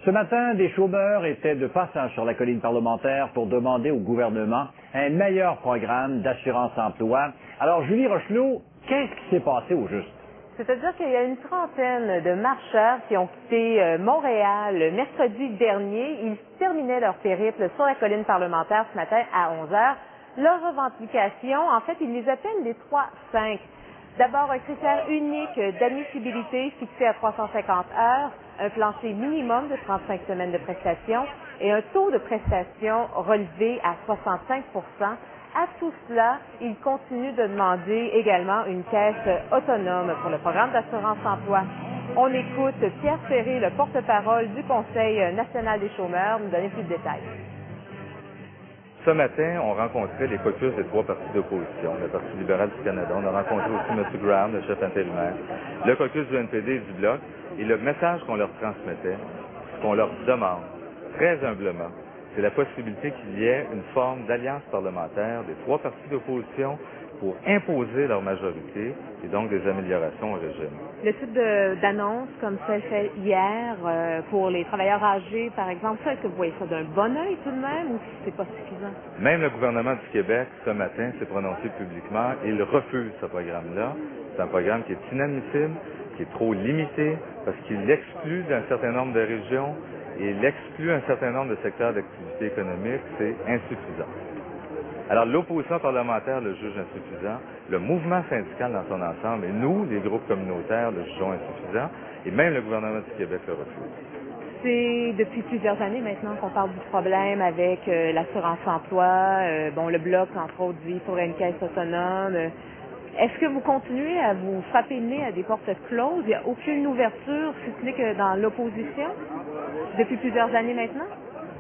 Ce matin, des chômeurs étaient de passage sur la colline parlementaire pour demander au gouvernement un meilleur programme d'assurance-emploi. Alors, Julie Rochelot, qu'est-ce qui s'est passé au juste? C'est-à-dire qu'il y a une trentaine de marcheurs qui ont quitté Montréal le mercredi dernier. Ils terminaient leur périple sur la colline parlementaire ce matin à 11 heures. Leur revendication, en fait, ils les appellent les 3-5. D'abord, un critère unique d'admissibilité fixé à 350 heures, un plancher minimum de 35 semaines de prestations et un taux de prestation relevé à 65 %. À tout cela, ils continuent de demander également une caisse autonome pour le programme d'assurance-emploi. On écoute Pierre Ferré, le porte-parole du Conseil national des chômeurs, nous donner plus de détails. Ce matin, on rencontrait les caucus des trois partis d'opposition, le Parti libéral du Canada. On a rencontré aussi M. Graham, le chef intérimaire, le caucus du NPD et du Bloc. Et le message qu'on leur transmettait, ce qu'on leur demande, très humblement, c'est la possibilité qu'il y ait une forme d'alliance parlementaire des trois partis d'opposition pour imposer leur majorité et donc des améliorations au régime. Le type d'annonce comme celle faite hier pour les travailleurs âgés, par exemple, est-ce que vous voyez ça d'un bon œil tout de même ou c'est pas suffisant? Même le gouvernement du Québec, ce matin, s'est prononcé publiquement et il refuse ce programme-là. C'est un programme qui est inadmissible, qui est trop limité, parce qu'il exclut d'un certain nombre de régions et il exclut un certain nombre de secteurs d'activité économique. C'est insuffisant. Alors, l'opposition parlementaire le juge insuffisant, le mouvement syndical dans son ensemble, et nous, les groupes communautaires, le jugeons insuffisant, et même le gouvernement du Québec le refuse. C'est depuis plusieurs années maintenant qu'on parle du problème avec l'assurance-emploi. Bon, le Bloc, entre autres, dit qu'il faudrait une caisse autonome. Est-ce que vous continuez à vous frapper le nez à des portes closes? Il n'y a aucune ouverture, si ce n'est que dans l'opposition, depuis plusieurs années maintenant?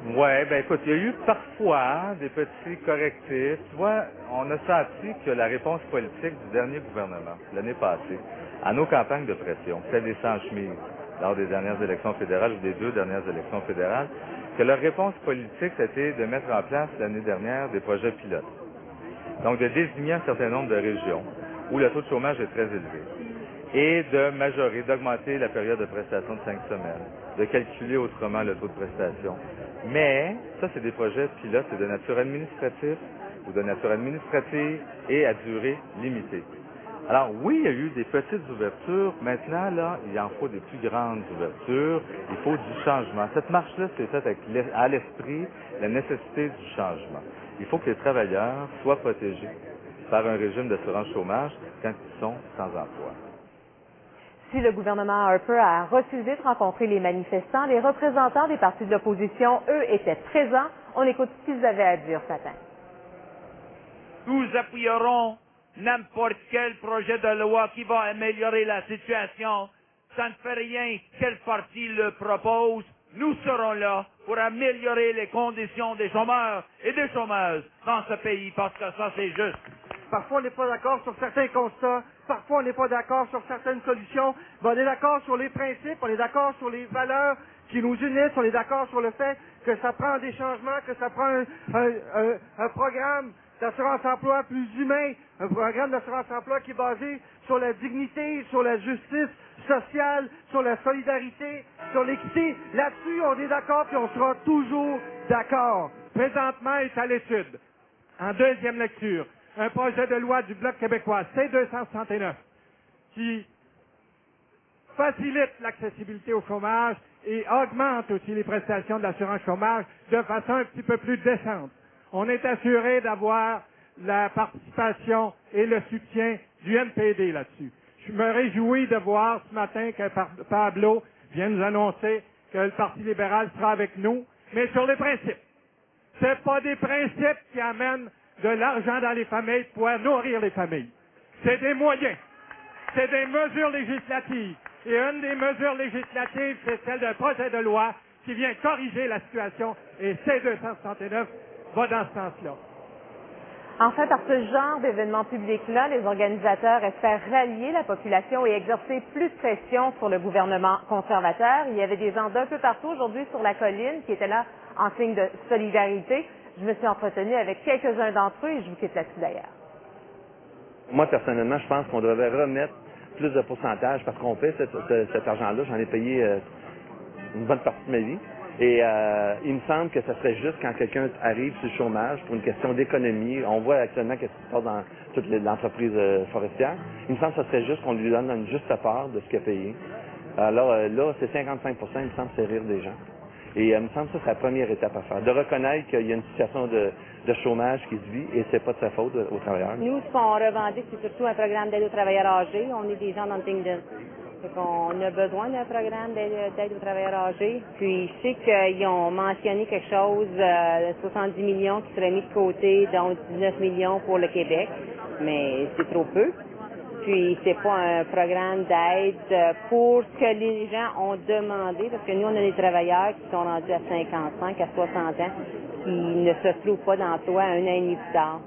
Oui, ben écoute, il y a eu parfois des petits correctifs. Tu vois, on a senti que la réponse politique du dernier gouvernement, l'année passée, à nos campagnes de pression, c'était des sans-chemises lors des dernières élections fédérales ou des deux dernières élections fédérales, que leur réponse politique, c'était de mettre en place l'année dernière des projets pilotes. Donc, de désigner un certain nombre de régions où le taux de chômage est très élevé et de majorer, d'augmenter la période de prestation de 5 semaines, de calculer autrement le taux de prestation. Mais, ça, c'est des projets pilotes, c'est de nature administrative ou de nature administrative et à durée limitée. Alors, oui, il y a eu des petites ouvertures. Maintenant, là, il en faut des plus grandes ouvertures. Il faut du changement. Cette marche-là, c'est faite avec à l'esprit la nécessité du changement. Il faut que les travailleurs soient protégés par un régime d'assurance chômage quand ils sont sans emploi. Si le gouvernement Harper a refusé de rencontrer les manifestants, les représentants des partis de l'opposition, eux, étaient présents. On écoute ce qu'ils avaient à dire ce matin. Nous appuierons n'importe quel projet de loi qui va améliorer la situation. Ça ne fait rien quel parti le propose. Nous serons là pour améliorer les conditions des chômeurs et des chômeuses dans ce pays parce que ça, c'est juste. Parfois, on n'est pas d'accord sur certains constats. Parfois, on n'est pas d'accord sur certaines solutions. Mais on est d'accord sur les principes, on est d'accord sur les valeurs qui nous unissent, on est d'accord sur le fait que ça prend des changements, que ça prend un programme d'assurance-emploi plus humain, un programme d'assurance-emploi qui est basé sur la dignité, sur la justice sociale, sur la solidarité, sur l'équité. Là-dessus, on est d'accord puis on sera toujours d'accord. Présentement est à l'étude, en deuxième lecture, un projet de loi du Bloc québécois, C-269, qui facilite l'accessibilité au chômage et augmente aussi les prestations de l'assurance chômage de façon un petit peu plus décente. On est assuré d'avoir la participation et le soutien du NPD là-dessus. Je me réjouis de voir ce matin que Pablo vient nous annoncer que le Parti libéral sera avec nous, mais sur les principes. C'est pas des principes qui amènent de l'argent dans les familles pour nourrir les familles. C'est des moyens. C'est des mesures législatives. Et une des mesures législatives, c'est celle d'un projet de loi qui vient corriger la situation. Et C-269 va dans ce sens-là. En fait, par ce genre d'événements publics-là, les organisateurs espèrent rallier la population et exercer plus de pression sur le gouvernement conservateur. Il y avait des gens d'un peu partout aujourd'hui sur la colline qui étaient là en signe de solidarité. Je me suis entretenue avec quelques-uns d'entre eux et je vous quitte là-dessus d'ailleurs. Moi, personnellement, je pense qu'on devrait remettre plus de pourcentage parce qu'on paie cet argent-là. J'en ai payé une bonne partie de ma vie. Et il me semble que ça serait juste quand quelqu'un arrive sur le chômage pour une question d'économie. On voit actuellement qu'est-ce qui se passe dans toute l'entreprise forestière. Il me semble que ça serait juste qu'on lui donne une juste part de ce qu'il a payé. Alors là, c'est 55 il me semble, c'est rire des gens. Et il me semble que ça, c'est la première étape à faire. De reconnaître qu'il y a une situation de chômage qui se vit et c'est pas de sa faute aux travailleurs. Nous, ce qu'on revendique, c'est surtout un programme d'aide aux travailleurs âgés. On est des gens dans le Kingdom. On a besoin d'un programme d'aide aux travailleurs âgés. Puis, je sais qu'ils ont mentionné quelque chose, 70 millions qui seraient mis de côté, dont 19 millions pour le Québec. Mais c'est trop peu. Puis, c'est pas un programme d'aide pour ce que les gens ont demandé, parce que nous, on a des travailleurs qui sont rendus à 55, à 60 ans, qui ne se trouvent pas d'emploi un an et demi plus tard.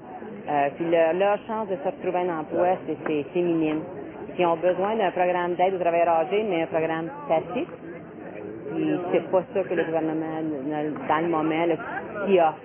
Puis, leur chance de se retrouver un emploi, c'est minime. Ils ont besoin d'un programme d'aide aux travailleurs âgés, mais un programme passif. Puis, c'est pas ça que le gouvernement, dans le moment, là, qui offre.